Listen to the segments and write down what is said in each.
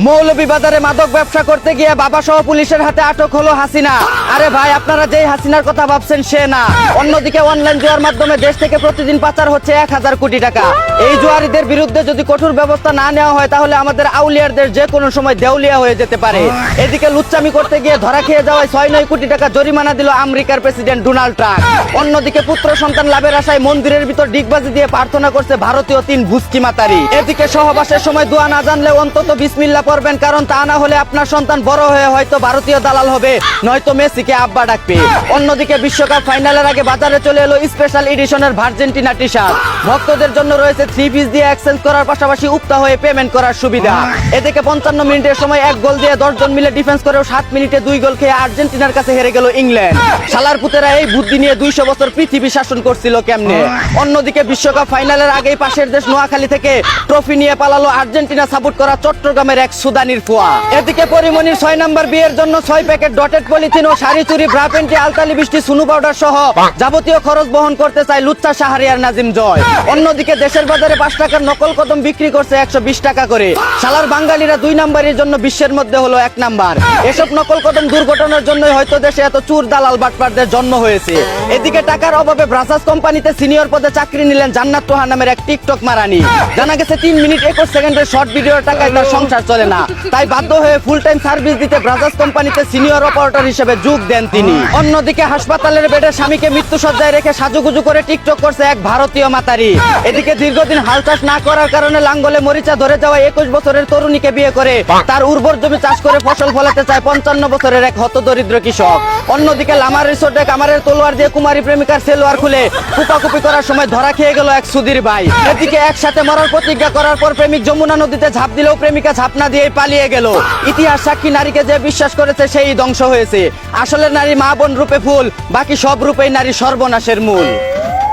মৌলভীবাজারে মাদক ব্যবসা করতে গিয়ে বাবা সহ পুলিশের হাতে আটক হলো হাসিনা। আরে ভাই, আপনারা যেই হাসিনার কথা ভাবছেন সে না। অন্যদিকে অনলাইন জুয়ার মাধ্যমে দেশ থেকে প্রতিদিন পাচার হচ্ছে 1000 কোটি টাকা। এই জুয়ারিদের বিরুদ্ধে যদি কঠোর ব্যবস্থা না নেওয়া হয় তাহলে আমাদের আউলিয়ার দেশ যে কোনো সময় দেউলিয়া হয়ে যেতে পারে। এদিকে লুচ্চামি করতে গিয়ে ধরা খেয়ে যাওয়ায় 6-9 কোটি টাকা জরিমানা দিল আমেরিকার প্রেসিডেন্ট ডোনাল্ড ট্রাম্প। অন্যদিকে পুত্র সন্তান লাভের আশায় মন্দিরের ভিতর ডিগবাজি দিয়ে প্রার্থনা করছে ভারতীয় 3 ভুস্কি মাতারি। এদিকে সহবাসের সময় দোয়া না জানলে অন্তত বিসমিল্লাহ পড়বেন, কারণ তা না হলে আপনার সন্তান বড় হয়ে হয়তো ভারতীয় দালাল হবে, নয়তো মেসিকে আব্বা ডাকবে। অন্যদিকে বিশ্বকাপ ফাইনালের আগে বাজারে চলে এলো স্পেশাল এডিশনের আর্জেন্টিনা টি শার্ট। ভক্তদের জন্য রয়েছে 3 পিস দিয়ে এক্সচেঞ্জ করার পাশাপাশি উক্তা হয়ে পেমেন্ট করার সুবিধা। এদিকে 55 মিনিটের সময় 1 গোল দিয়ে 10 জন মিলে ডিফেন্স করেও 7 মিনিটে 2 গোল খেয়ে আর্জেন্টিনার কাছে হেরে গেল ইংল্যান্ড। শালার পুতেরা এই বুদ্ধি নিয়ে 200 বছর পৃথিবী শাসন করছিল কেমনে? অন্যদিকে বিশ্বকাপ ফাইনালের আগেই পাশের দেশ নোয়াখালী থেকে ট্রফি নিয়ে পালালো আর্জেন্টিনা সাপোর্ট করা চট্টগ্রামের এক সুদানির ফুয়া। এদিকে পরিমণির 6 নম্বর বিয়ের জন্য 6 প্যাকেট ডটেড পলিথিন ও শাড়ি চুরি, ব্রা প্যান্টি, আলতালি বৃষ্টি, সুনু পাউডার সহ যাবতীয় খরচ বহন করতে চায় লুচ্চা শাহরিয়ার নাজিম জয়। অন্যদিকে দেশের বাজারে 5 টাকার নকল কদম বিক্রি করছে 120 টাকা করে। শালার বাঙালিরা 2 নম্বরের জন্য বিশ্বের মধ্যে হলো 1 নাম্বার। এসব নকল কদম দুর্ঘটনার জন্যই হয়তো দেশে এত চুর দালাল বাটপারদের জন্ম হয়েছে। এদিকে টাকার অভাবে ব্রাজাস কোম্পানিতে সিনিয়র পদে চাকরি নিলেন জান্নাত তোহা নামের এক টিকটক মারানি। জানা গেছে 3 মিনিট 21 সেকেন্ডের শর্ট ভিডিওর টাকায় তার সংসার চলে না, তাই বাধ্য হয়ে ফুল টাইম সার্ভিস দিতে ব্রাজাস কোম্পানিতে সিনিয়র অপারেটর হিসেবে যোগ দেন তিনি। অন্যদিকে হাসপাতালের বেডে স্বামীকে মৃত্যুসজ্জায় রেখে সাজুগুজু করে টিকটক করছে এক ভারতীয় মাতারি। এদিকে দীর্ঘদিন হাল চাষ না করার কারণে লাঙ্গলে মরিচা ধরে যাওয়া 21 বছরের তরুণীকে বিয়ে করে তার উর্বর জমি চাষ করে ফসল ফলাতে চায় 55 বছরের এক হতদরিদ্র কৃষক। অন্যদিকে লামার রিসোর্টে কামারের তলোয়ার দিয়ে কুমারী প্রেমিকার সেলোয়ার খুলে কুপাকুপি করার সময় ধরা খেয়ে গেল এক সুধীর ভাই। এদিকে একসাথে মরার প্রতিজ্ঞা করার পর প্রেমিক যমুনা নদীতে ঝাঁপ দিলেও প্রেমিকা ঝাঁপ না দিয়েই পালিয়ে গেল। ইতিহাস সাক্ষী নারীকে যে বিশ্বাস করেছে সেই ধ্বংস হয়েছে। আসলে নারী মা বোন রূপে ফুল, বাকি সব রূপেই নারী সর্বনাশের মূল।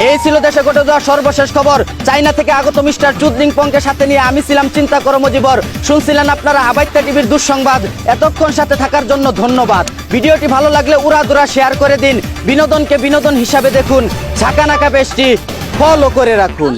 এই ছিল দেশে ঘটে যাওয়া সর্বশেষ খবর। চাইনা থেকে আগত মিস্টার চুদলিং পংকে সাথে নিয়ে আমি ছিলাম চিন্তা করো মজিবর। শুনছিলেন আপনারা আবাইত্যা টিভির দুঃসংবাদ। এতক্ষণ সাথে থাকার জন্য ধন্যবাদ। ভিডিওটি ভালো লাগলে উড়াদুরা শেয়ার করে দিন। বিনোদনকে বিনোদন হিসাবে দেখুন। ঝাঁকানাকা পেজটি ফলো করে রাখুন।